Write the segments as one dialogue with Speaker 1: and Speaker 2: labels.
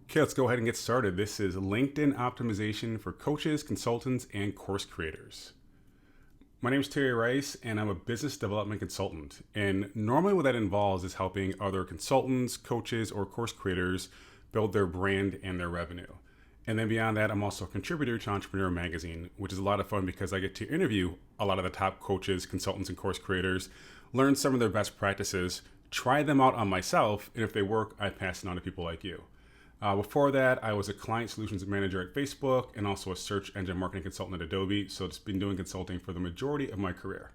Speaker 1: Okay, let's go ahead and get started. This is LinkedIn optimization for coaches, consultants, and course creators. My name is Terry Rice, and I'm a business development consultant. And normally, what that involves is helping other consultants, coaches, or course creators build their brand and their revenue. And then beyond that, I'm also a contributor to Entrepreneur Magazine, which is a lot of fun because I get to interview a lot of the top coaches, consultants, and course creators, learn some of their best practices, try them out on myself, and if they work, I pass it on to people like you. Before that, I was a client solutions manager at Facebook and also a search engine marketing consultant at Adobe. So it's been doing consulting for the majority of my career.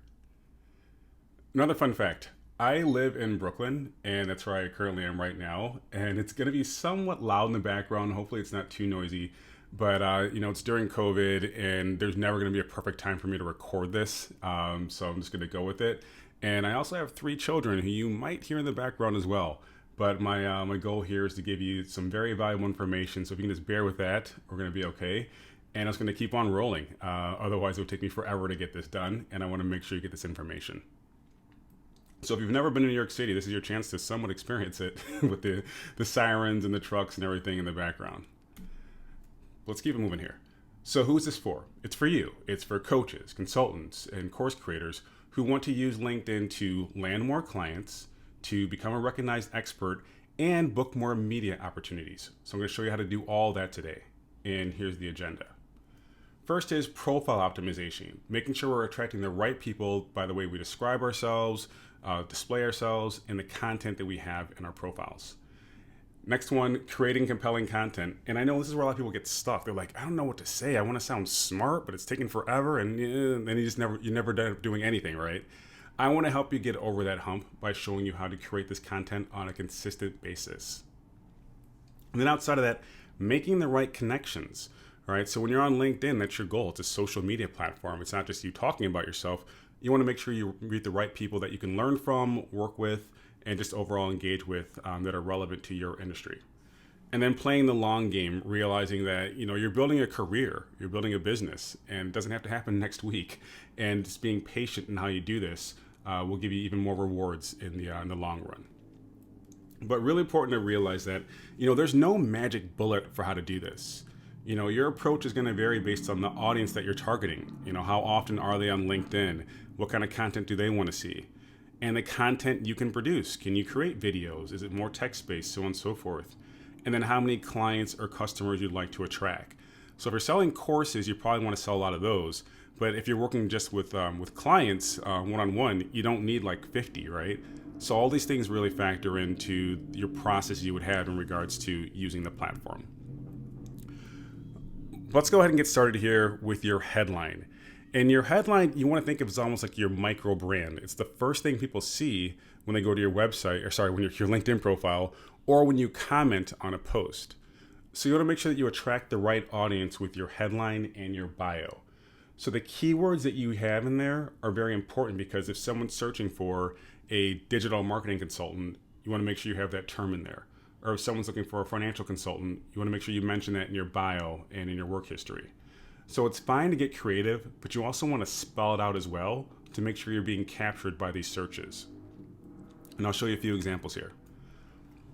Speaker 1: Another fun fact, I live in Brooklyn, and that's where I currently am right now. And it's going to be somewhat loud in the background. Hopefully it's not too noisy. But, it's during COVID, and there's never going to be a perfect time for me to record this. So I'm just going to go with it. And I also have 3 children who you might hear in the background as well. But my goal here is to give you some very valuable information. So if you can just bear with that, we're going to be okay. And it's going to keep on rolling. Otherwise, it would take me forever to get this done. And I want to make sure you get this information. So if you've never been to New York City, this is your chance to somewhat experience it with the sirens and the trucks and everything in the background. Let's keep it moving here. So who's this for? It's for you. It's for coaches, consultants, and course creators who want to use LinkedIn to land more clients, to become a recognized expert, and book more media opportunities. So I'm going to show you how to do all that today. And here's the agenda. First is profile optimization, making sure we're attracting the right people by the way we describe ourselves, display ourselves, and the content that we have in our profiles. Next one, creating compelling content. And I know this is where a lot of people get stuck. They're like, I don't know what to say. I want to sound smart, but it's taking forever. And then you never end up doing anything, right? I want to help you get over that hump by showing you how to create this content on a consistent basis. And then outside of that, making the right connections, right? So when you're on LinkedIn, that's your goal. It's a social media platform. It's not just you talking about yourself. You want to make sure you meet the right people that you can learn from, work with, and just overall engage with that are relevant to your industry. And then playing the long game, realizing that, you're building a career, you're building a business, and it doesn't have to happen next week. And just being patient in how you do this will give you even more rewards in the long run. But really important to realize that, there's no magic bullet for how to do this. Your approach is going to vary based on the audience that you're targeting. How often are they on LinkedIn? What kind of content do they want to see? And the content you can produce. Can you create videos? Is it more text-based, so on and so forth? And then how many clients or customers you'd like to attract. So if you're selling courses, you probably want to sell a lot of those. But if you're working just with clients one-on-one, you don't need like 50, right? So all these things really factor into your process you would have in regards to using the platform. Let's go ahead and get started here with your headline. And your headline, you want to think of as almost like your micro brand. It's the first thing people see when they go to your website, when your LinkedIn profile, or when you comment on a post. So you want to make sure that you attract the right audience with your headline and your bio. So the keywords that you have in there are very important because if someone's searching for a digital marketing consultant, you want to make sure you have that term in there. Or if someone's looking for a financial consultant, you want to make sure you mention that in your bio and in your work history. So it's fine to get creative, but you also want to spell it out as well to make sure you're being captured by these searches. And I'll show you a few examples here.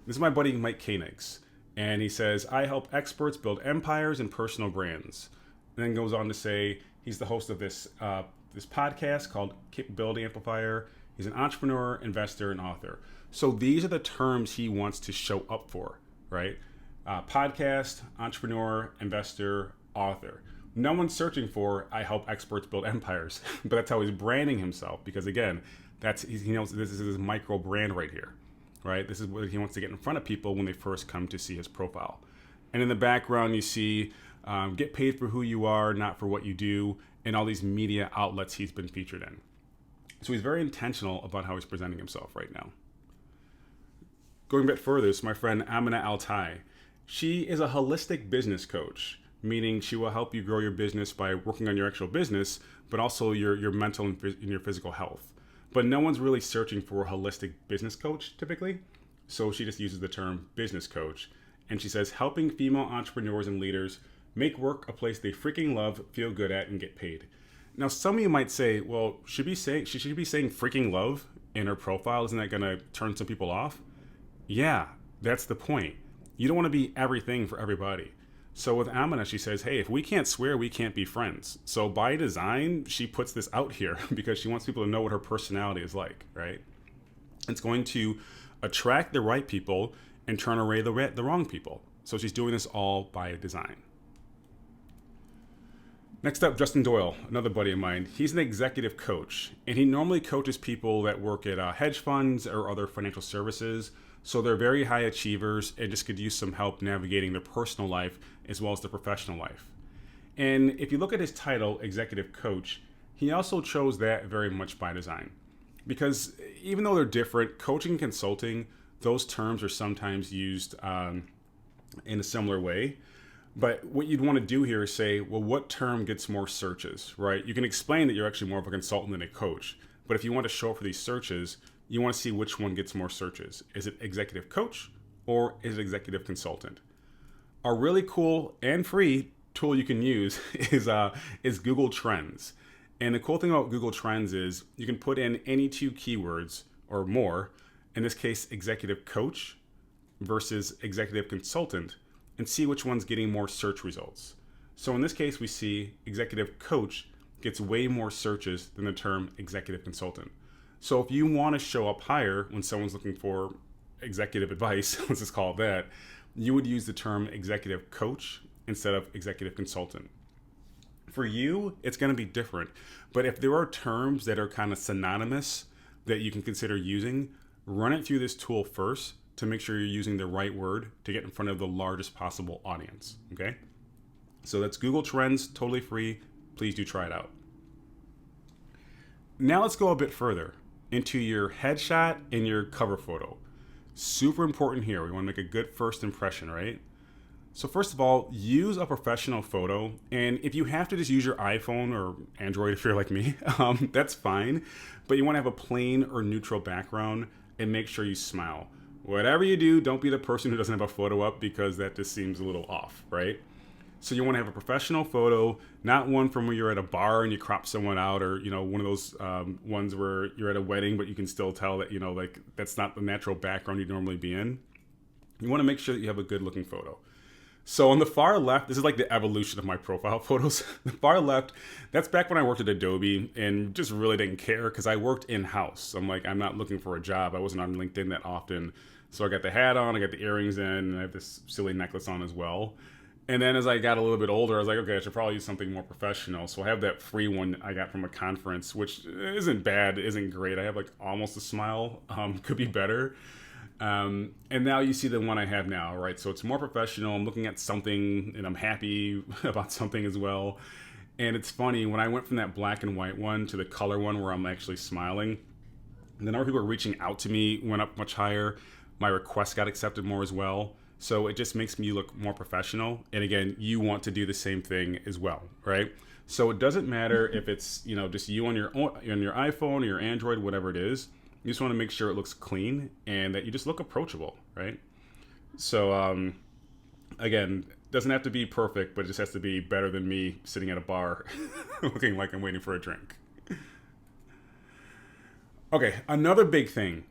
Speaker 1: This is my buddy Mike Koenigs, and he says, I help experts build empires and personal brands. And then goes on to say he's the host of this podcast called Capability Amplifier. He's an entrepreneur, investor, and author. So these are the terms he wants to show up for, right? Podcast, entrepreneur, investor, author. No one's searching for, I help experts build empires, but that's how he's branding himself because again, he knows this is his micro brand right here, right? This is what he wants to get in front of people when they first come to see his profile. And in the background, you see, get paid for who you are, not for what you do, and all these media outlets he's been featured in. So he's very intentional about how he's presenting himself right now. Going a bit further, this is my friend Amina Altai. She is a holistic business coach, meaning she will help you grow your business by working on your actual business, but also your mental and your physical health. But no one's really searching for a holistic business coach typically. So she just uses the term business coach. And she says, helping female entrepreneurs and leaders make work a place they freaking love, feel good at, and get paid. Now, some of you might say, well, she should be saying freaking love in her profile. Isn't that going to turn some people off? Yeah, that's the point. You don't want to be everything for everybody. So with Amina, she says, hey, if we can't swear, we can't be friends. So by design, she puts this out here because she wants people to know what her personality is like, right? It's going to attract the right people and turn away the wrong people. So she's doing this all by design. Next up, Justin Doyle, another buddy of mine. He's an executive coach, and he normally coaches people that work at hedge funds or other financial services. So they're very high achievers and just could use some help navigating their personal life as well as their professional life. And if you look at his title, executive coach, he also chose that very much by design. Because even though they're different, coaching and consulting, those terms are sometimes used in a similar way. But what you'd want to do here is say, well, what term gets more searches, right? You can explain that you're actually more of a consultant than a coach. But if you want to show up for these searches, you want to see which one gets more searches. Is it executive coach or is it executive consultant? A really cool and free tool you can use is Google Trends. And the cool thing about Google Trends is you can put in any two keywords or more, in this case, executive coach versus executive consultant, and see which one's getting more search results. So in this case, we see executive coach gets way more searches than the term executive consultant. So if you want to show up higher when someone's looking for executive advice, let's just call it that, you would use the term executive coach instead of executive consultant. For you, it's going to be different. But if there are terms that are kind of synonymous that you can consider using, run it through this tool first to make sure you're using the right word to get in front of the largest possible audience, okay? So that's Google Trends, totally free. Please do try it out. Now let's go a bit further into your headshot and your cover photo. Super important here. We want to make a good first impression, right? So first of all, use a professional photo. And if you have to just use your iPhone or Android if you're like me, that's fine. But you want to have a plain or neutral background and make sure you smile. Whatever you do, don't be the person who doesn't have a photo up because that just seems a little off, right? So you want to have a professional photo, not one from where you're at a bar and you crop someone out, or one of those ones where you're at a wedding but you can still tell that like that's not the natural background you'd normally be in. You want to make sure that you have a good looking photo. So on the far left, this is like the evolution of my profile photos. The far left, that's back when I worked at Adobe and just really didn't care because I worked in-house. I'm not looking for a job. I wasn't on LinkedIn that often. So I got the hat on, I got the earrings in, and I have this silly necklace on as well. And then as I got a little bit older, I was like, okay, I should probably use something more professional. So I have that free one I got from a conference, which isn't bad, isn't great. I have like almost a smile, could be better. And now you see the one I have now, right? So it's more professional. I'm looking at something and I'm happy about something as well. And it's funny, when I went from that black and white one to the color one where I'm actually smiling, the number of people reaching out to me went up much higher. My requests got accepted more as well. So it just makes me look more professional. And again, you want to do the same thing as well, right? So it doesn't matter if it's, just you on your iPhone or your Android, whatever it is. You just want to make sure it looks clean and that you just look approachable, right? So again, doesn't have to be perfect, but it just has to be better than me sitting at a bar looking like I'm waiting for a drink. Okay, another big thing.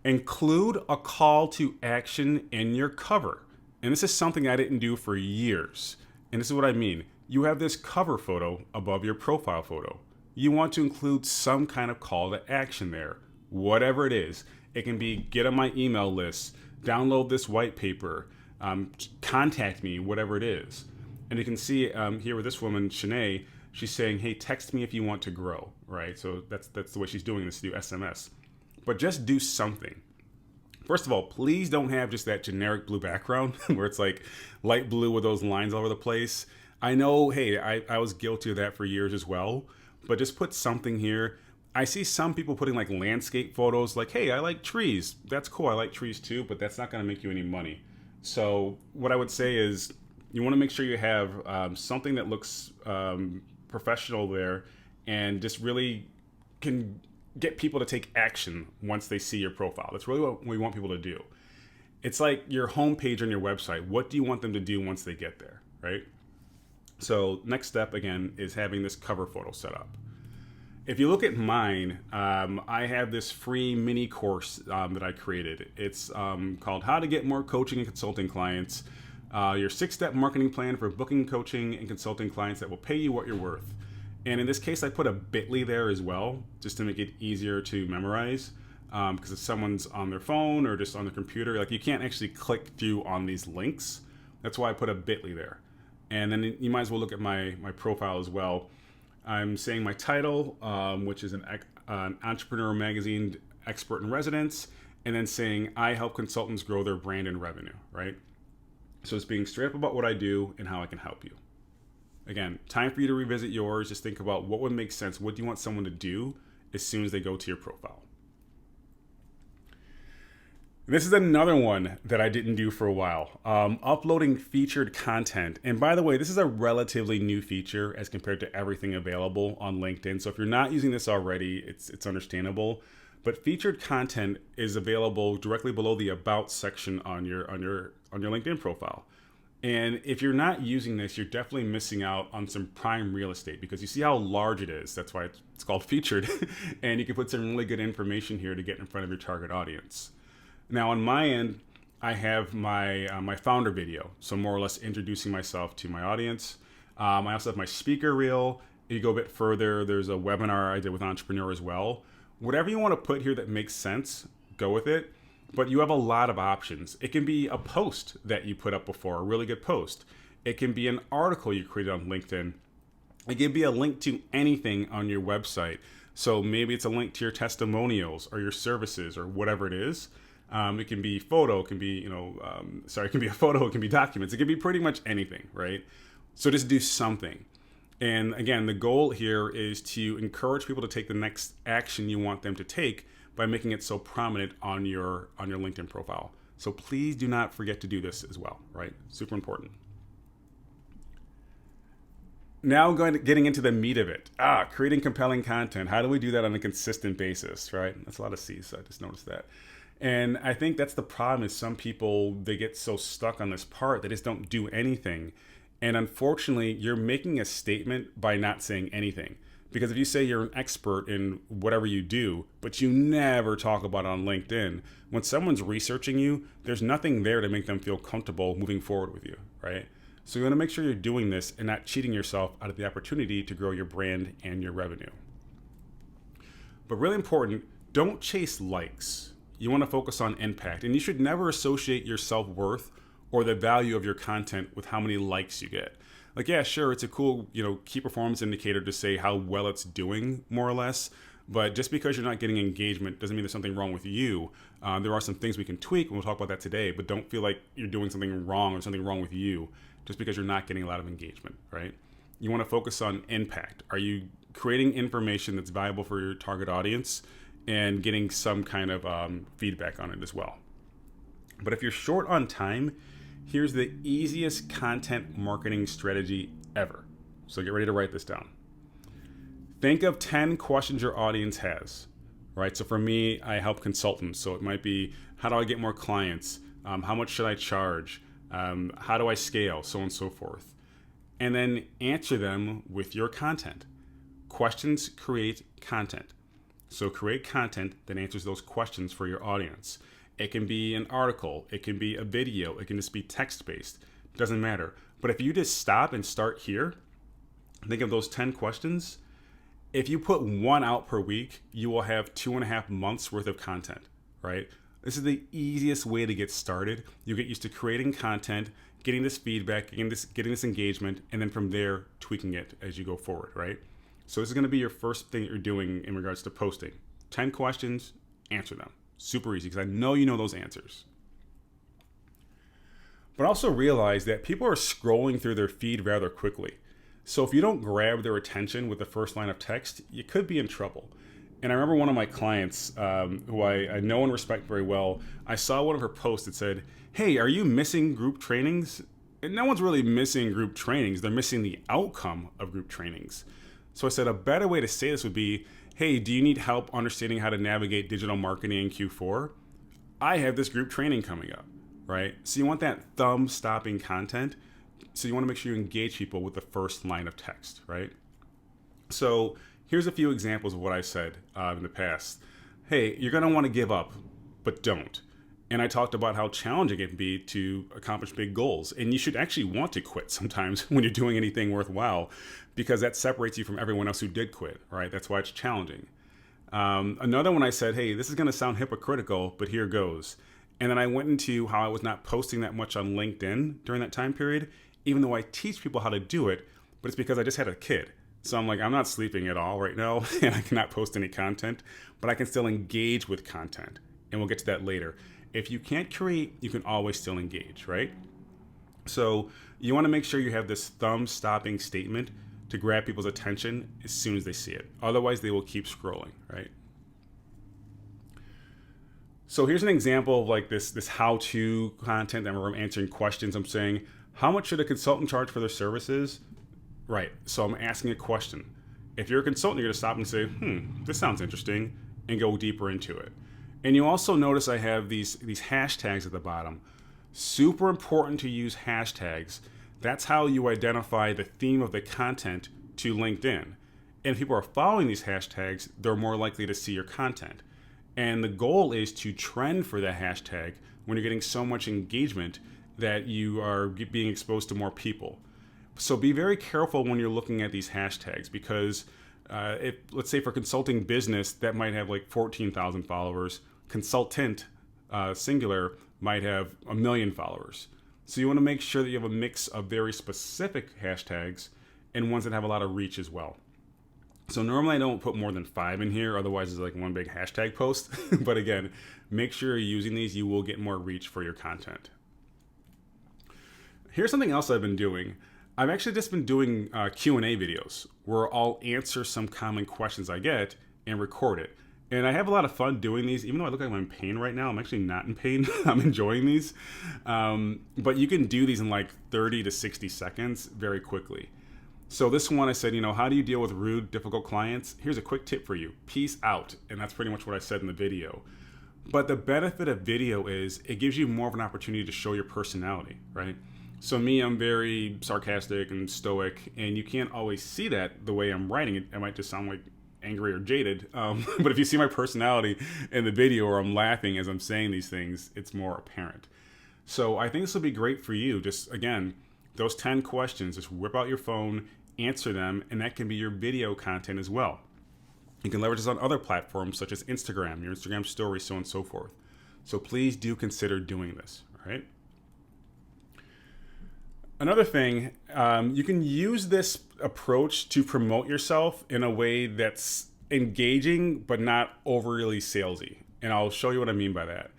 Speaker 1: Include a call to action in your cover. And this is something I didn't do for years. And this is what I mean. You have this cover photo above your profile photo. You want to include some kind of call to action there. Whatever it is. It can be get on my email list, download this white paper, contact me, whatever it is. And you can see here with this woman, Shanae, she's saying, hey, text me if you want to grow, right? So that's the way she's doing this, through SMS. But just do something. First of all, please don't have just that generic blue background where it's like light blue with those lines all over the place. I know, hey, I was guilty of that for years as well, but just put something here. I see some people putting like landscape photos like, hey, I like trees. That's cool. I like trees too, but that's not going to make you any money. So what I would say is you want to make sure you have something that looks professional there and just really can get people to take action once they see your profile. That's really what we want people to do. It's like your homepage on your website. What do you want them to do once they get there, right? So next step, again, is having this cover photo set up. If you look at mine, I have this free mini course that I created. It's called How to Get More Coaching and Consulting Clients, your 6-step marketing plan for booking coaching and consulting clients that will pay you what you're worth. And in this case, I put a bit.ly there as well, just to make it easier to memorize. Because if someone's on their phone or just on their computer, like you can't actually click through on these links. That's why I put a bit.ly there. And then you might as well look at my profile as well. I'm saying my title, which is an Entrepreneur Magazine expert in residence, and then saying I help consultants grow their brand and revenue, right? So it's being straight up about what I do and how I can help you. Again, time for you to revisit yours. Just think about what would make sense. What do you want someone to do as soon as they go to your profile? This is another one that I didn't do for a while. Uploading featured content. And by the way, this is a relatively new feature as compared to everything available on LinkedIn. So if you're not using this already, it's understandable. But featured content is available directly below the About section on your LinkedIn profile. And if you're not using this, you're definitely missing out on some prime real estate, because you see how large it is. That's why it's called featured. And you can put some really good information here to get in front of your target audience. Now on my end, I have my founder video, so more or less introducing myself to my audience. I also have my speaker reel. If you go a bit further, there's a webinar I did with Entrepreneur as well. Whatever you want to put here that makes sense, go with it. But you have a lot of options. It can be a post that you put up before, a really good post. It can be an article you created on LinkedIn. It can be a link to anything on your website. So maybe it's a link to your testimonials or your services or whatever it is. It can be photo, it can be, it can be a photo, it can be documents, it can be pretty much anything, right? So just do something. And again, the goal here is to encourage people to take the next action you want them to take by making it so prominent on your LinkedIn profile. So please do not forget to do this as well, right? Super important. Now getting into the meat of it. Creating compelling content. How do we do that on a consistent basis, right? That's a lot of C's, so I just noticed that. And I think that's the problem, is some people, they get so stuck on this part, they just don't do anything. And unfortunately, you're making a statement by not saying anything. Because if you say you're an expert in whatever you do, but you never talk about it on LinkedIn, when someone's researching you, there's nothing there to make them feel comfortable moving forward with you, right? So you want to make sure you're doing this and not cheating yourself out of the opportunity to grow your brand and your revenue. But really important, don't chase likes. You want to focus on impact, and you should never associate your self-worth or the value of your content with how many likes you get. Like, yeah, sure, it's a cool, key performance indicator to say how well it's doing, more or less. But just because you're not getting engagement doesn't mean there's something wrong with you. There are some things we can tweak, and we'll talk about that today. But don't feel like you're doing something wrong or something wrong with you just because you're not getting a lot of engagement, right? You want to focus on impact. Are you creating information that's valuable for your target audience and getting some kind of feedback on it as well? But if you're short on time, here's the easiest content marketing strategy ever. So get ready to write this down. Think of 10 questions your audience has, right? So for me, I help consultants. So it might be, how do I get more clients? How much should I charge? How do I scale? So on and so forth. And then answer them with your content. Questions create content. So create content that answers those questions for your audience. It can be an article, it can be a video, it can just be text-based. Doesn't matter. But if you just stop and start here, think of those 10 questions. If you put one out per week, you will have 2.5 months worth of content, right? This is the easiest way to get started. You get used to creating content, getting this feedback, getting this engagement, and then from there, tweaking it as you go forward, right? So this is going to be your first thing that you're doing in regards to posting. 10 questions, answer them. Super easy, because I know you know those answers. But also realize that people are scrolling through their feed rather quickly. So if you don't grab their attention with the first line of text, you could be in trouble. And I remember one of my clients, who I know and respect very well, I saw one of her posts that said, "Hey, are you missing group trainings?" And no one's really missing group trainings. They're missing the outcome of group trainings. So I said a better way to say this would be, hey, do you need help understanding how to navigate digital marketing in Q4? I have this group training coming up, right? So you want that thumb-stopping content. So you want to make sure you engage people with the first line of text, right? So Here's a few examples of what I said in the past. Hey, you're going to want to give up, but don't. And I talked about how challenging it can be to accomplish big goals. And you should actually want to quit sometimes when you're doing anything worthwhile, because that separates you from everyone else who did quit, right? That's why it's challenging. Another one I said, hey, this is going to sound hypocritical, but here goes. And then I went into how I was not posting that much on LinkedIn during that time period, even though I teach people how to do it, but it's because I just had a kid. So I'm like, I'm not sleeping at all right now, and I cannot post any content, but I can still engage with content. And we'll get to that later. If you can't create, you can always still engage, right? So you want to make sure you have this thumb-stopping statement to grab people's attention as soon as they see it. Otherwise, they will keep scrolling, right? So here's an example of like this how-to content that I'm answering questions. I'm saying, how much should a consultant charge for their services? Right, so I'm asking a question. If you're a consultant, you're gonna stop and say, this sounds interesting, and go deeper into it. And you also notice I have these hashtags at the bottom. Super important to use hashtags. That's how you identify the theme of the content to LinkedIn. And if people are following these hashtags, they're more likely to see your content. And the goal is to trend for that hashtag when you're getting so much engagement that you are being exposed to more people. So be very careful when you're looking at these hashtags, because if, let's say for consulting business, that might have like 14,000 followers. Consultant, singular, might have 1 million followers. So you want to make sure that you have a mix of very specific hashtags and ones that have a lot of reach as well. So normally I don't put more than 5 in here, otherwise it's like one big hashtag post. But again, make sure you're using these, you will get more reach for your content. Here's something else I've been doing. I've actually just been doing Q&A videos where I'll answer some common questions I get and record it. And I have a lot of fun doing these, even though I look like I'm in pain right now. I'm actually not in pain. I'm enjoying these. But you can do these in like 30 to 60 seconds very quickly. So this one I said, how do you deal with rude, difficult clients? Here's a quick tip for you. Peace out. And that's pretty much what I said in the video. But the benefit of video is it gives you more of an opportunity to show your personality, right? So me, I'm very sarcastic and stoic, and you can't always see that the way I'm writing it. I might just sound like angry or jaded. But if you see my personality in the video or I'm laughing as I'm saying these things, it's more apparent. So I think this will be great for you. Just, again, those 10 questions, just whip out your phone, answer them, and that can be your video content as well. You can leverage this on other platforms such as Instagram, your Instagram stories, so on and so forth. So please do consider doing this, all right? Another thing, you can use this approach to promote yourself in a way that's engaging but not overly salesy. And I'll show you what I mean by that.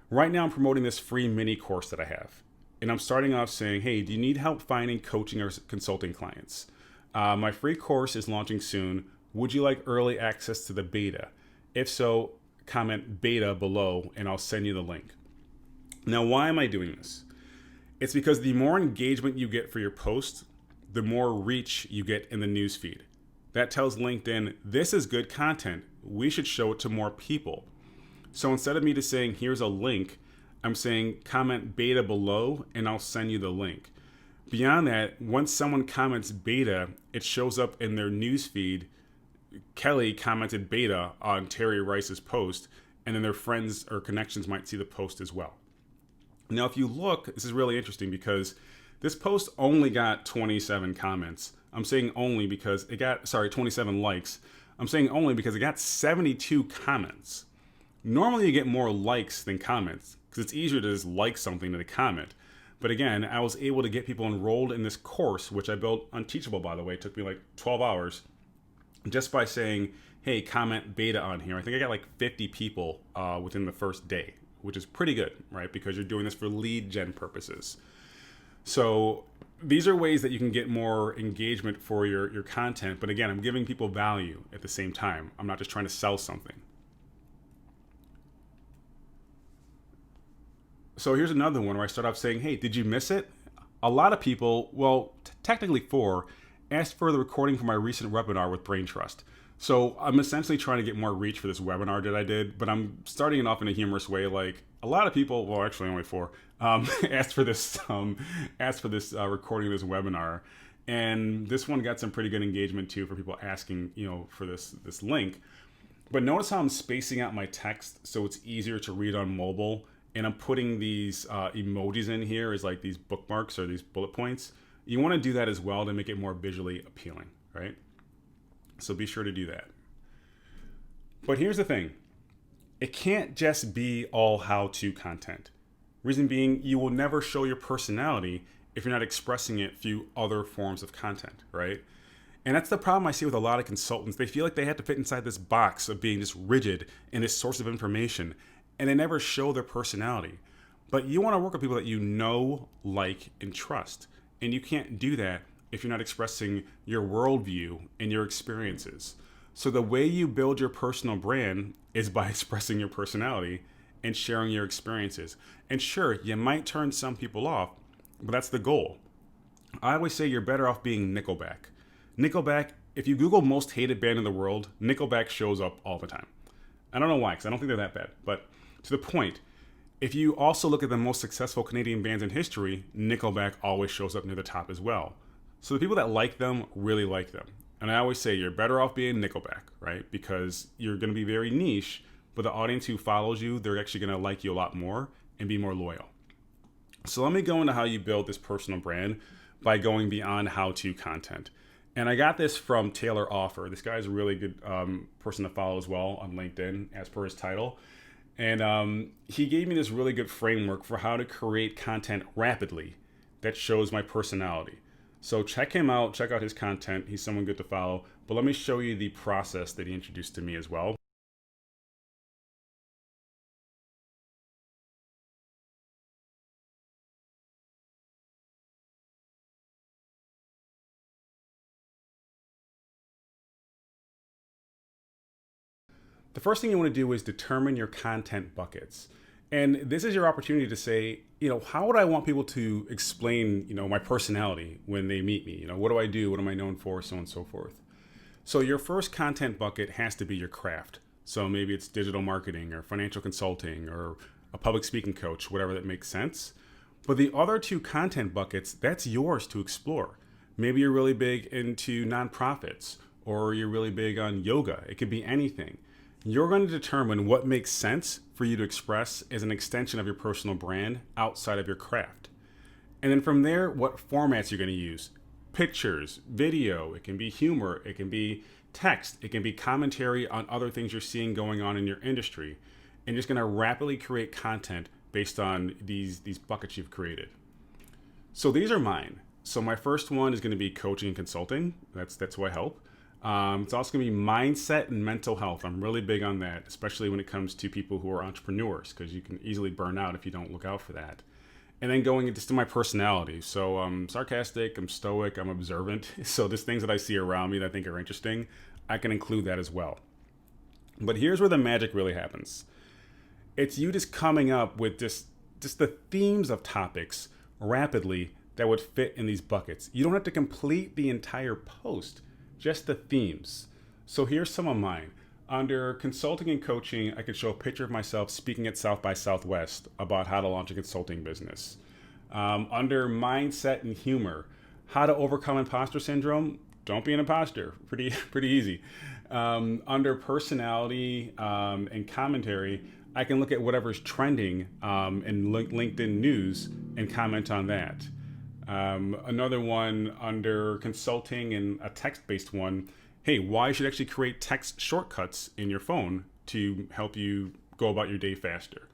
Speaker 1: Right now I'm promoting this free mini course that I have. And I'm starting off saying, hey, do you need help finding coaching or consulting clients? My free course is launching soon. Would you like early access to the beta? If so, comment beta below and I'll send you the link. Now, why am I doing this? It's because the more engagement you get for your post, the more reach you get in the newsfeed. That tells LinkedIn, this is good content. We should show it to more people. So instead of me just saying, here's a link, I'm saying comment beta below and I'll send you the link. Beyond that, once someone comments beta, it shows up in their newsfeed. Kelly commented beta on Terry Rice's post, and then their friends or connections might see the post as well. Now, if you look, this is really interesting because this post only got 27 comments. I'm saying only because it got, 27 likes. I'm saying only because it got 72 comments. Normally you get more likes than comments because it's easier to just like something than to comment. But again, I was able to get people enrolled in this course, which I built on Teachable, by the way. It took me like 12 hours just by saying, hey, comment beta on here. I think I got like 50 people within the first day, which is pretty good, right? Because you're doing this for lead gen purposes. So these are ways that you can get more engagement for your content. But again, I'm giving people value at the same time. I'm not just trying to sell something. So here's another one where I start off saying, hey, did you miss it? A lot of people, well, technically 4, asked for the recording for my recent webinar with Brain Trust. So I'm essentially trying to get more reach for this webinar that I did, but I'm starting it off in a humorous way. Like a lot of people, well, actually only 4, asked for this recording of this webinar. And this one got some pretty good engagement too for people asking, for this link. But notice how I'm spacing out my text so it's easier to read on mobile. And I'm putting these emojis in here as like these bookmarks or these bullet points. You want to do that as well to make it more visually appealing, right? So be sure to do that. But here's the thing. It can't just be all how-to content. Reason being, you will never show your personality if you're not expressing it through other forms of content, right? And that's the problem I see with a lot of consultants. They feel like they have to fit inside this box of being just rigid in this source of information, and they never show their personality. But you want to work with people that you know, like, and trust. And you can't do that if you're not expressing your worldview and your experiences. So the way you build your personal brand is by expressing your personality and sharing your experiences. And sure, you might turn some people off, but that's the goal. I always say you're better off being Nickelback. Nickelback, if you Google most hated band in the world, Nickelback shows up all the time. I don't know why, because I don't think they're that bad. But to the point, if you also look at the most successful Canadian bands in history, Nickelback always shows up near the top as well. So the people that like them really like them. And I always say you're better off being Nickelback, right? Because you're going to be very niche, but the audience who follows you, they're actually going to like you a lot more and be more loyal. So let me go into how you build this personal brand by going beyond how-to content. And I got this from Taylor Offer. This guy's a really good person to follow as well on LinkedIn, as per his title. And he gave me this really good framework for how to create content rapidly that shows my personality. So check him out, check out his content. He's someone good to follow. But let me show you the process that he introduced to me as well. The first thing you want to do is determine your content buckets. And this is your opportunity to say, how would I want people to explain, my personality when they meet me? What do I do? What am I known for? So on and so forth. So your first content bucket has to be your craft. So maybe it's digital marketing or financial consulting or a public speaking coach, whatever that makes sense. But the other two content buckets, that's yours to explore. Maybe you're really big into nonprofits or you're really big on yoga. It could be anything. You're going to determine what makes sense for you to express as an extension of your personal brand outside of your craft. And then from there, what formats you're going to use. Pictures, video, it can be humor, it can be text, it can be commentary on other things you're seeing going on in your industry. And you're just going to rapidly create content based on these buckets you've created. So these are mine. So my first one is going to be coaching and consulting. That's who I help. It's also going to be mindset and mental health. I'm really big on that, especially when it comes to people who are entrepreneurs, because you can easily burn out if you don't look out for that. And then going into my personality. So I'm sarcastic, I'm stoic, I'm observant. So there's things that I see around me that I think are interesting. I can include that as well. But here's where the magic really happens. It's you just coming up with just the themes of topics rapidly that would fit in these buckets. You don't have to complete the entire post. Just the themes. So here's some of mine. Under consulting and coaching, I could show a picture of myself speaking at South by Southwest about how to launch a consulting business. Under mindset and humor, how to overcome imposter syndrome. Don't be an imposter. Pretty easy. Under personality and commentary, I can look at whatever's trending in LinkedIn news and comment on that. Another one under consulting and a text-based one, hey, why you should actually create text shortcuts in your phone to help you go about your day faster.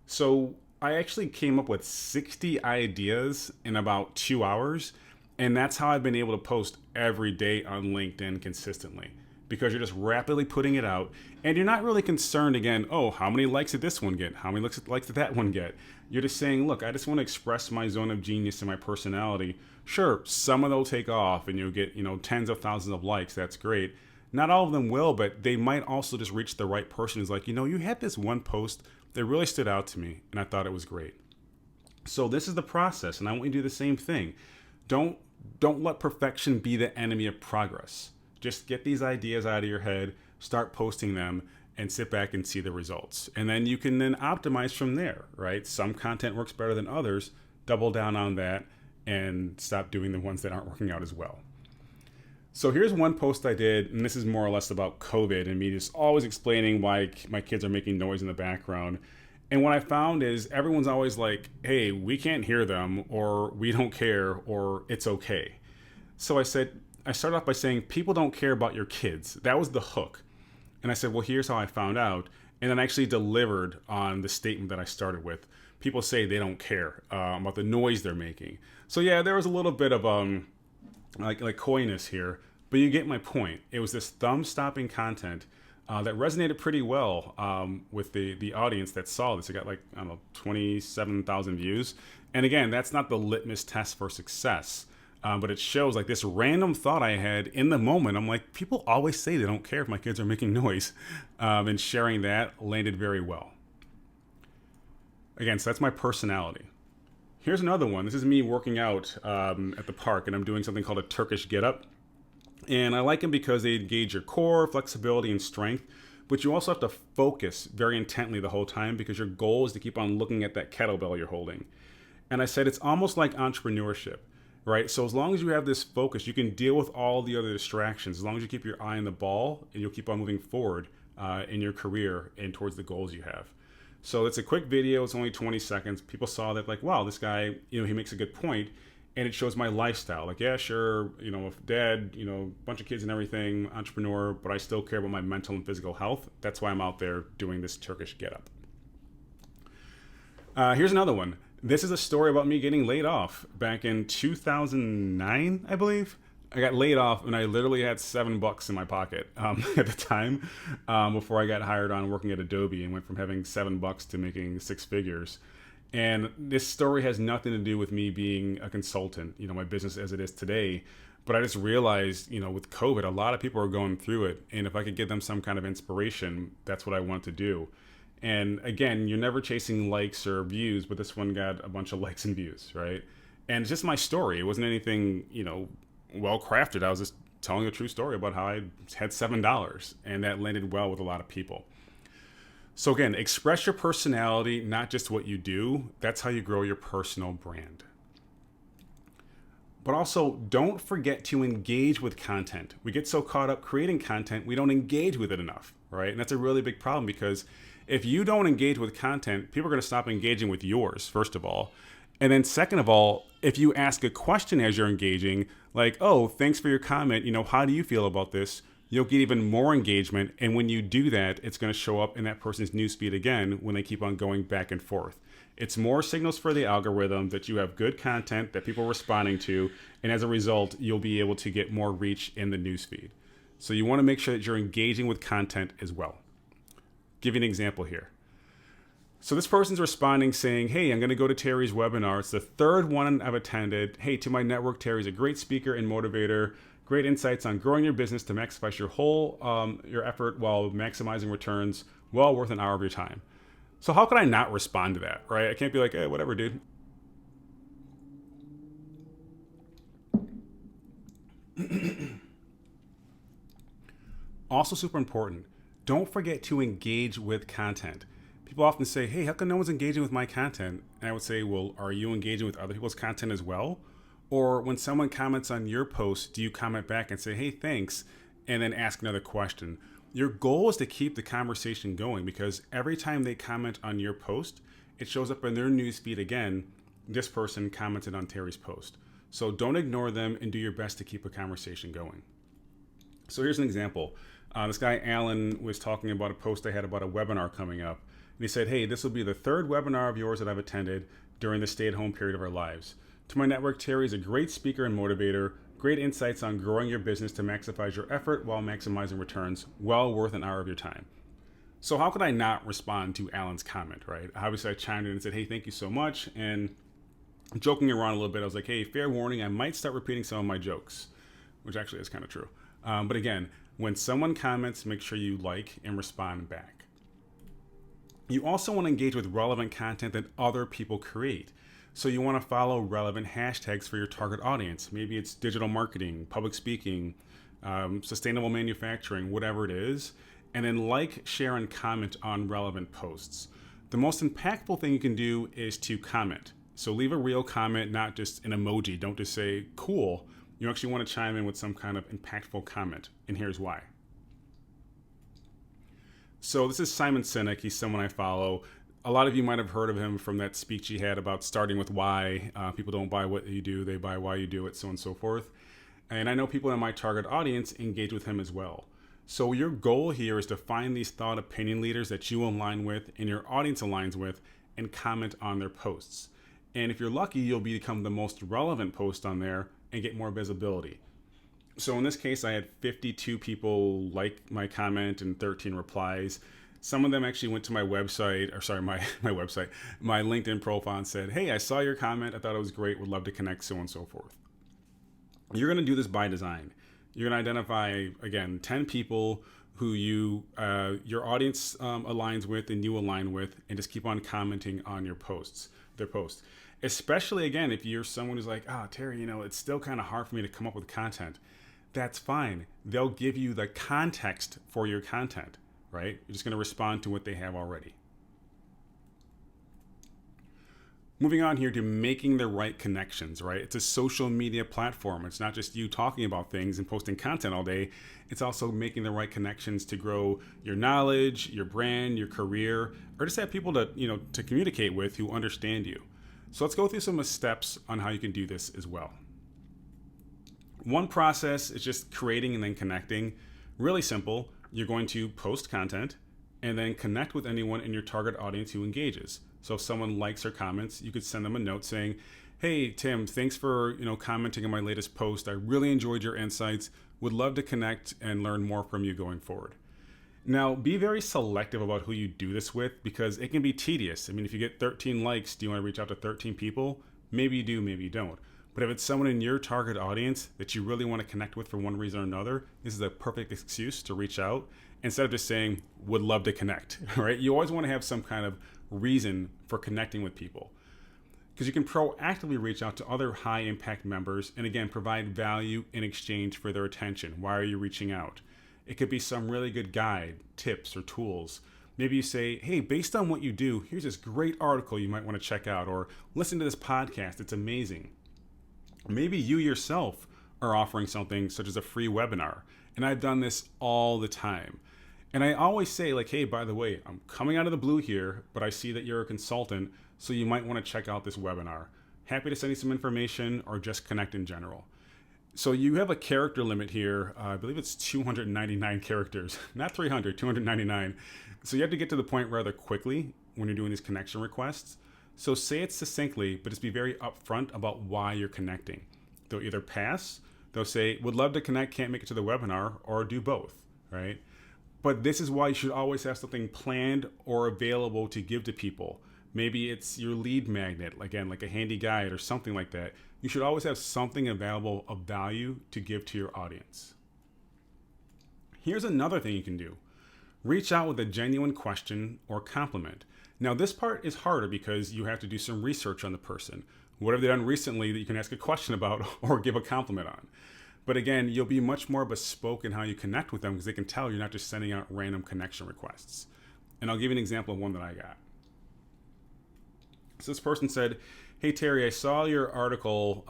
Speaker 1: So I actually came up with 60 ideas in about 2 hours, and that's how I've been able to post every day on LinkedIn consistently, because you're just rapidly putting it out and you're not really concerned again, oh, how many likes did this one get? How many likes did that one get? You're just saying, look, I just want to express my zone of genius and my personality. Sure, some of those take off and you'll get, tens of thousands of likes. That's great. Not all of them will, but they might also just reach the right person who's like, you had this one post that really stood out to me and I thought it was great. So this is the process, and I want you to do the same thing. Don't let perfection be the enemy of progress. Just get these ideas out of your head, start posting them, and sit back and see the results. And then you can then optimize from there, right? Some content works better than others. Double down on that and stop doing the ones that aren't working out as well. So here's one post I did, and this is more or less about COVID and me just always explaining why my kids are making noise in the background. And what I found is everyone's always like, hey, we can't hear them, or we don't care, or it's okay. So I started off by saying, people don't care about your kids. That was the hook. And I said, well, here's how I found out. And then I actually delivered on the statement that I started with. People say they don't care about the noise they're making. So yeah, there was a little bit of like coyness here, but you get my point. It was this thumb-stopping content that resonated pretty well with the audience that saw this. It got 27,000 views. And again, that's not the litmus test for success. But it shows like this random thought I had in the moment. I'm like, people always say they don't care if my kids are making noise. And sharing that landed very well. Again, so that's my personality. Here's another one. This is me working out at the park, and I'm doing something called a Turkish get-up. And I like them because they engage your core, flexibility, and strength. But you also have to focus very intently the whole time because your goal is to keep on looking at that kettlebell you're holding. And I said it's almost like entrepreneurship. Right? So as long as you have this focus, you can deal with all the other distractions. As long as you keep your eye on the ball, and you'll keep on moving forward in your career and towards the goals you have. So it's a quick video. It's only 20 seconds. People saw that like, wow, this guy, he makes a good point. And it shows my lifestyle. Like, yeah, sure, dad, bunch of kids and everything, entrepreneur, but I still care about my mental and physical health. That's why I'm out there doing this Turkish get-up. Here's another one. This is a story about me getting laid off back in 2009, I believe. I got laid off and I literally had $7 in my pocket at the time before I got hired on working at Adobe and went from having $7 to making six figures. And this story has nothing to do with me being a consultant, my business as it is today. But I just realized, with COVID, a lot of people are going through it. And if I could give them some kind of inspiration, that's what I want to do. And again, you're never chasing likes or views, but this one got a bunch of likes and views, right? And it's just my story. It wasn't anything, well crafted. I was just telling a true story about how I had $7, and that landed well with a lot of people. So again, express your personality, not just what you do. That's how you grow your personal brand. But also, don't forget to engage with content. We get so caught up creating content, we don't engage with it enough, right? And that's a really big problem because if you don't engage with content, people are going to stop engaging with yours, first of all. And then second of all, if you ask a question as you're engaging, like, oh, thanks for your comment, how do you feel about this? You'll get even more engagement. And when you do that, it's going to show up in that person's newsfeed again when they keep on going back and forth. It's more signals for the algorithm that you have good content that people are responding to. And as a result, you'll be able to get more reach in the newsfeed. So you want to make sure that you're engaging with content as well. Give you an example here. So this person's responding saying, hey, I'm going to go to Terry's webinar. It's the third one I've attended. Hey, to my network, Terry's a great speaker and motivator. Great insights on growing your business to maximize your effort while maximizing returns. Well worth an hour of your time. So how could I not respond to that, right? I can't be like, hey, whatever, dude. Also super important, don't forget to engage with content. People often say, hey, how come no one's engaging with my content? And I would say, well, are you engaging with other people's content as well? Or when someone comments on your post, do you comment back and say, hey, thanks, and then ask another question? Your goal is to keep the conversation going because every time they comment on your post, it shows up in their newsfeed again. This person commented on Terry's post. So don't ignore them and do your best to keep a conversation going. So here's an example. This guy, Alan, was talking about a post I had about a webinar coming up. And he said, hey, this will be the third webinar of yours that I've attended during the stay-at-home period of our lives. To my network, Terry is a great speaker and motivator, great insights on growing your business to maximize your effort while maximizing returns, well worth an hour of your time. So how could I not respond to Alan's comment, right? Obviously, I chimed in and said, hey, thank you so much. And joking around a little bit, I was like, hey, fair warning, I might start repeating some of my jokes, which actually is kind of true. But again, when someone comments, make sure you like and respond back. You also want to engage with relevant content that other people create. So you want to follow relevant hashtags for your target audience. Maybe it's digital marketing, public speaking, sustainable manufacturing, whatever it is. And then like, share, and comment on relevant posts. The most impactful thing you can do is to comment. So leave a real comment, not just an emoji. Don't just say cool. You actually want to chime in with some kind of impactful comment, and here's why. So this is Simon Sinek. He's someone I follow. A lot of you might have heard of him from that speech he had about starting with why. People don't buy what you do, they buy why you do it, so on and so forth. And I know people in my target audience engage with him as well. So your goal here is to find these thought opinion leaders that you align with and your audience aligns with and comment on their posts. And if you're lucky, you'll become the most relevant post on there and get more visibility. So in this case, I had 52 people like my comment and 13 replies. Some of them actually went to my website, or sorry, my website, my LinkedIn profile and said, hey, I saw your comment. I thought it was great. Would love to connect, so on and so forth. You're going to do this by design. You're going to identify, again, 10 people who your audience aligns with and you align with, and just keep on commenting on their posts. Especially, again, if you're someone who's like, Terry, it's still kind of hard for me to come up with content. That's fine. They'll give you the context for your content, right? You're just going to respond to what they have already. Moving on here to making the right connections, right? It's a social media platform. It's not just you talking about things and posting content all day. It's also making the right connections to grow your knowledge, your brand, your career, or just have people to communicate with who understand you. So let's go through some of the steps on how you can do this as well. One process is just creating and then connecting. Really simple. You're going to post content and then connect with anyone in your target audience who engages. So if someone likes or comments, you could send them a note saying, hey, Tim, thanks for commenting on my latest post. I really enjoyed your insights. Would love to connect and learn more from you going forward. Now, be very selective about who you do this with because it can be tedious. I mean, if you get 13 likes, do you want to reach out to 13 people? Maybe you do, maybe you don't. But if it's someone in your target audience that you really want to connect with for one reason or another, this is a perfect excuse to reach out instead of just saying, would love to connect, right? You always want to have some kind of reason for connecting with people because you can proactively reach out to other high impact members and again, provide value in exchange for their attention. Why are you reaching out? It could be some really good guide, tips, or tools. Maybe you say, hey, based on what you do, here's this great article you might want to check out, or listen to this podcast, it's amazing. Maybe you yourself are offering something such as a free webinar. And I've done this all the time. And I always say hey, by the way, I'm coming out of the blue here, but I see that you're a consultant, so you might want to check out this webinar. Happy to send you some information or just connect in general. So you have a character limit here. I believe it's 299 characters, not 300, 299. So you have to get to the point rather quickly when you're doing these connection requests. So say it succinctly, but just be very upfront about why you're connecting. They'll either pass, they'll say, would love to connect, can't make it to the webinar, or do both, right? But this is why you should always have something planned or available to give to people. Maybe it's your lead magnet, again, like a handy guide or something like that. You should always have something available of value to give to your audience. Here's another thing you can do. Reach out with a genuine question or compliment. Now, this part is harder because you have to do some research on the person. What have they done recently that you can ask a question about or give a compliment on? But again, you'll be much more bespoke in how you connect with them because they can tell you're not just sending out random connection requests. And I'll give you an example of one that I got. So this person said, hey, Terry, I saw your article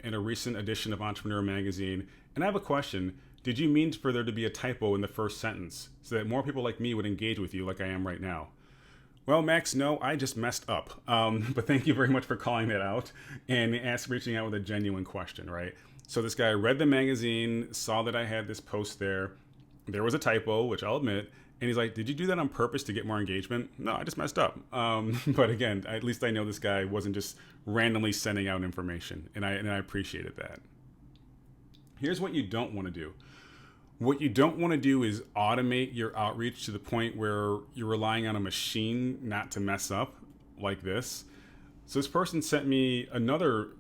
Speaker 1: in a recent edition of Entrepreneur Magazine, and I have a question. Did you mean for there to be a typo in the first sentence so that more people like me would engage with you like I am right now? Well, Max, no, I just messed up. But thank you very much for calling that out and reaching out with a genuine question, right? So this guy read the magazine, saw that I had this post there. There was a typo, which I'll admit. And he's like, did you do that on purpose to get more engagement? No, I just messed up. But again, at least I know this guy wasn't just randomly sending out information. And I appreciated that. Here's what you don't want to do. What you don't want to do is automate your outreach to the point where you're relying on a machine not to mess up like this. So this person sent me another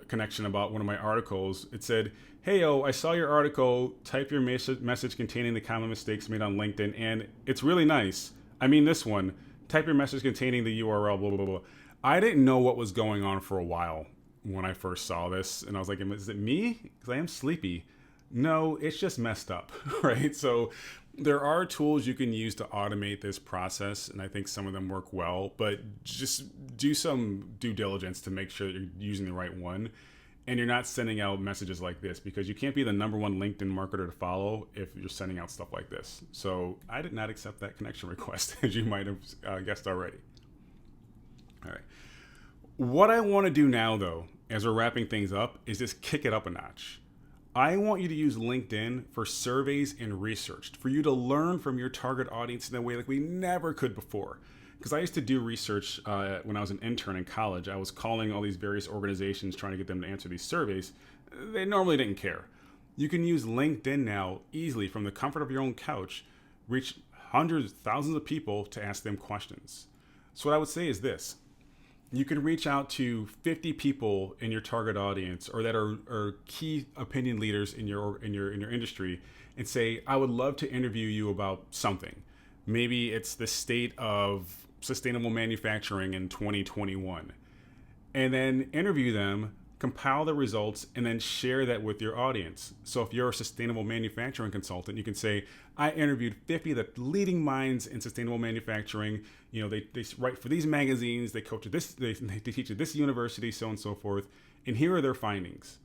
Speaker 1: connection about one of my articles. It said, hey, I saw your article, type your message containing the common mistakes made on LinkedIn, and it's really nice. I mean this one, type your message containing the URL, blah, blah, blah. I didn't know what was going on for a while when I first saw this, and I was like, is it me? Because I am sleepy. No, it's just messed up, right? So There are tools you can use to automate this process, and I think some of them work well, but just do some due diligence to make sure that you're using the right one and you're not sending out messages like this, because you can't be the number one LinkedIn marketer to follow if you're sending out stuff like this. So I did not accept that connection request, as you might have guessed already. All right. What I want to do now, though, as we're wrapping things up, is just kick it up a notch. I want you to use LinkedIn for surveys and research, for you to learn from your target audience in a way like we never could before. Because I used to do research when I was an intern in college. I was calling all these various organizations trying to get them to answer these surveys. They normally didn't care. You can use LinkedIn now easily from the comfort of your own couch, reach hundreds, thousands of people to ask them questions. So what I would say is this. You can reach out to 50 people in your target audience, or that are key opinion leaders in your industry, and say, I would love to interview you about something. Maybe it's the state of sustainable manufacturing in 2021. And then interview them, compile the results, and then share that with your audience. So if you're a sustainable manufacturing consultant, you can say, I interviewed 50 of the leading minds in sustainable manufacturing. You know, they write for these magazines, they coach at this, they teach at this university, so on and so forth. And here are their findings.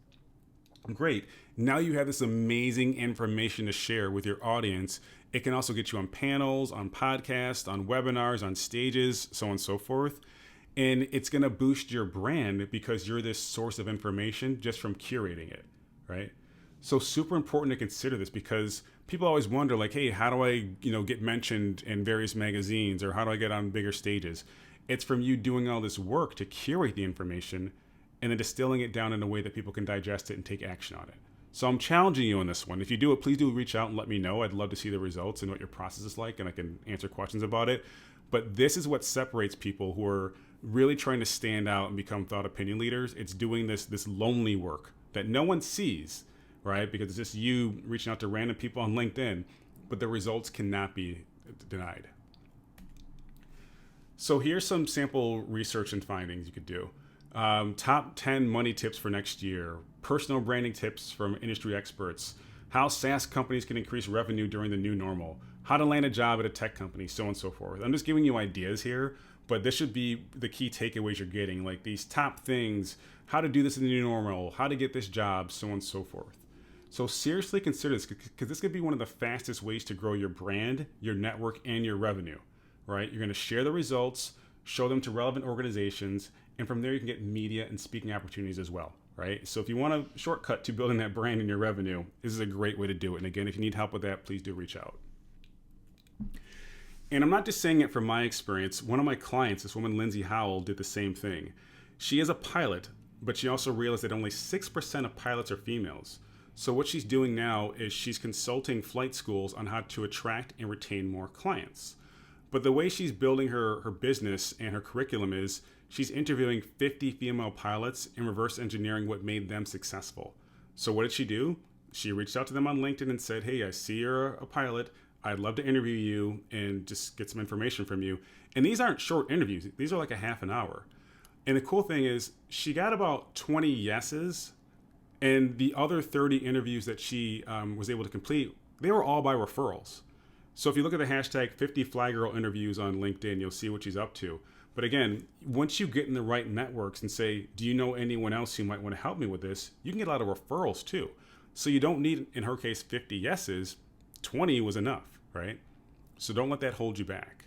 Speaker 1: Great. Now you have this amazing information to share with your audience. It can also get you on panels, on podcasts, on webinars, on stages, so on and so forth. And it's going to boost your brand because you're this source of information just from curating it, right? So super important to consider this, because people always wonder, like, hey, how do I, get mentioned in various magazines, or how do I get on bigger stages? It's from you doing all this work to curate the information and then distilling it down in a way that people can digest it and take action on it. So I'm challenging you on this one. If you do it, please do reach out and let me know. I'd love to see the results and what your process is like, and I can answer questions about it. But this is what separates people who are really trying to stand out and become thought opinion leaders. It's doing this lonely work that no one sees, right? Because it's just you reaching out to random people on LinkedIn, but the results cannot be denied. So here's some sample research and findings you could do. Top 10 money tips for next year, personal branding tips from industry experts, how SaaS companies can increase revenue during the new normal, how to land a job at a tech company, so on and so forth. I'm just giving you ideas here, but this should be the key takeaways you're getting, like these top things, how to do this in the new normal, how to get this job, so on and so forth. So seriously consider this, because this could be one of the fastest ways to grow your brand, your network, and your revenue, right? You're going to share the results, show them to relevant organizations, and from there you can get media and speaking opportunities as well, right? So if you want a shortcut to building that brand and your revenue, this is a great way to do it. And again, if you need help with that, please do reach out. And I'm not just saying it from my experience. One of my clients, this woman, Lindsay Howell, did the same thing. She is a pilot, but she also realized that only 6% of pilots are females. So what she's doing now is she's consulting flight schools on how to attract and retain more clients. But the way she's building her business and her curriculum is she's interviewing 50 female pilots and reverse engineering what made them successful. So what did she do? She reached out to them on LinkedIn and said, hey, I see you're a pilot. I'd love to interview you and just get some information from you. And these aren't short interviews. These are like a half an hour. And the cool thing is she got about 20 yeses, and the other 30 interviews that she was able to complete, they were all by referrals. So if you look at the hashtag 50 Fly Girl interviews on LinkedIn, you'll see what she's up to. But again, once you get in the right networks and say, do you know anyone else who might want to help me with this? You can get a lot of referrals too. So you don't need, in her case, 50 yeses. 20 was enough, right? So don't let that hold you back.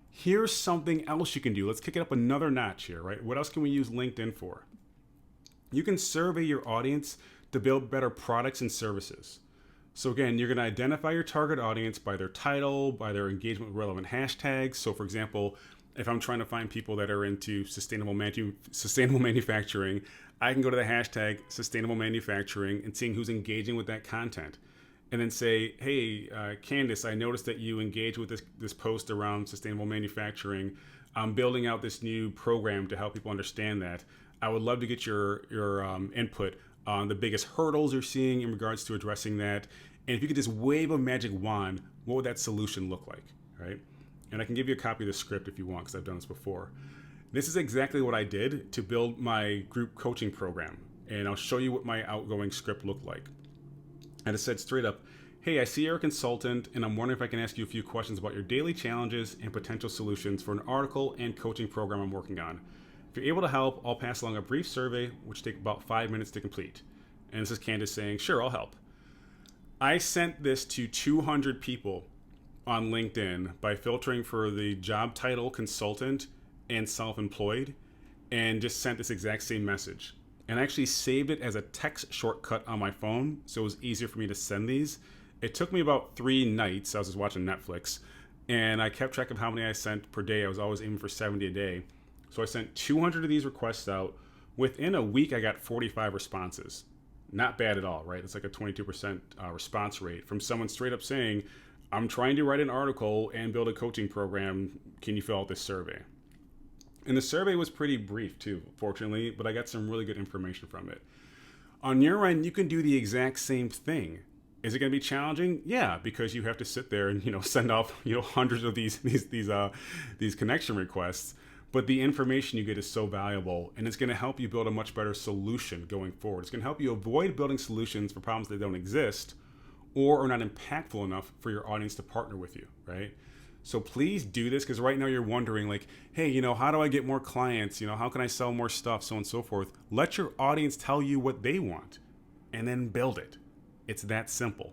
Speaker 1: Here's something else you can do. Let's kick it up another notch here, right? What else can we use LinkedIn for? You can survey your audience to build better products and services. So again, you're going to identify your target audience by their title, by their engagement with relevant hashtags. So for example, if I'm trying to find people that are into sustainable manufacturing, I can go to the hashtag sustainable manufacturing and seeing who's engaging with that content. And then say, hey, Candace, I noticed that you engage with this post around sustainable manufacturing. I'm building out this new program to help people understand that. I would love to get your input on the biggest hurdles you're seeing in regards to addressing that. And if you could just wave a magic wand, what would that solution look like, right? And I can give you a copy of the script if you want, because I've done this before. This is exactly what I did to build my group coaching program. And I'll show you what my outgoing script looked like. I just said straight up, Hey, I see you're a consultant, and I'm wondering if I can ask you a few questions about your daily challenges and potential solutions for an article and coaching program I'm working on. If you're able to help, I'll pass along a brief survey, which takes about 5 minutes to complete. And this is Candace saying, sure, I'll help. I sent this to 200 people on LinkedIn by filtering for the job title consultant and self-employed, and just sent this exact same message. And I actually saved it as a text shortcut on my phone, so it was easier for me to send these. It took me about 3 nights. I was just watching Netflix, and I kept track of how many I sent per day. I was always aiming for 70 a day. So I sent 200 of these requests out. Within a week, I got 45 responses. Not bad at all, right? It's like a 22% response rate from someone straight up saying, I'm trying to write an article and build a coaching program. Can you fill out this survey? And the survey was pretty brief too, fortunately, but I got some really good information from it. On your end, you can do the exact same thing. Is it going to be challenging? Yeah, because you have to sit there and send off hundreds of these connection requests. But the information you get is so valuable, and it's going to help you build a much better solution going forward. It's going to help you avoid building solutions for problems that don't exist or are not impactful enough for your audience to partner with you, right? So please do this, because right now you're wondering like, hey, how do I get more clients? How can I sell more stuff, so on and so forth. Let your audience tell you what they want and then build it. It's that simple.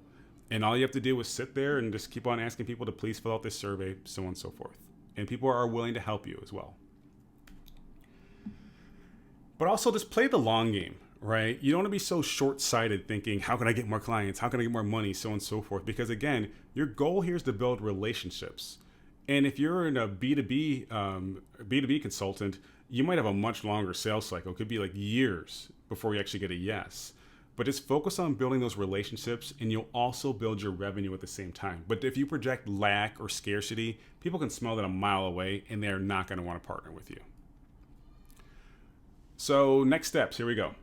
Speaker 1: And all you have to do is sit there and just keep on asking people to please fill out this survey, so on and so forth. And people are willing to help you as well. But also just play the long game, right? You don't want to be so short-sighted thinking, how can I get more clients? How can I get more money? So on and so forth. Because again, your goal here is to build relationships. And if you're in a B2B consultant, you might have a much longer sales cycle. It could be like years before you actually get a yes. But just focus on building those relationships, and you'll also build your revenue at the same time. But if you project lack or scarcity, people can smell that a mile away, and they're not going to want to partner with you. So next steps, here we go.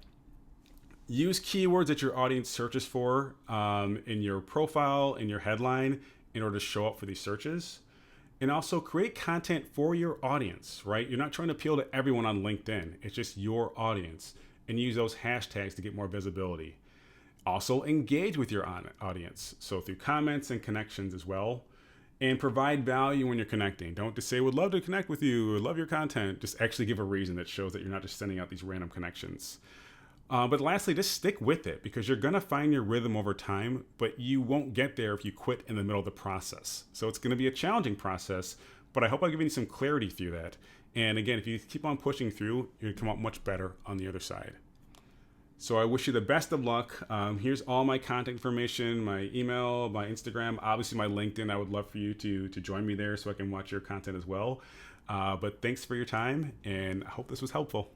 Speaker 1: Use keywords that your audience searches for in your profile, in your headline, in order to show up for these searches. And also create content for your audience, right? You're not trying to appeal to everyone on LinkedIn. It's just your audience. And use those hashtags to get more visibility. Also engage with your audience. So through comments and connections as well. And provide value when you're connecting. Don't just say, would love to connect with you, love your content. Just actually give a reason that shows that you're not just sending out these random connections. But lastly, just stick with it, because you're going to find your rhythm over time, but you won't get there if you quit in the middle of the process. So it's going to be a challenging process, but I hope I've given you some clarity through that. And again, if you keep on pushing through, you're going to come out much better on the other side. So I wish you the best of luck. Here's all my contact information, my email, my Instagram, obviously my LinkedIn. I would love for you to join me there so I can watch your content as well. But thanks for your time, and I hope this was helpful.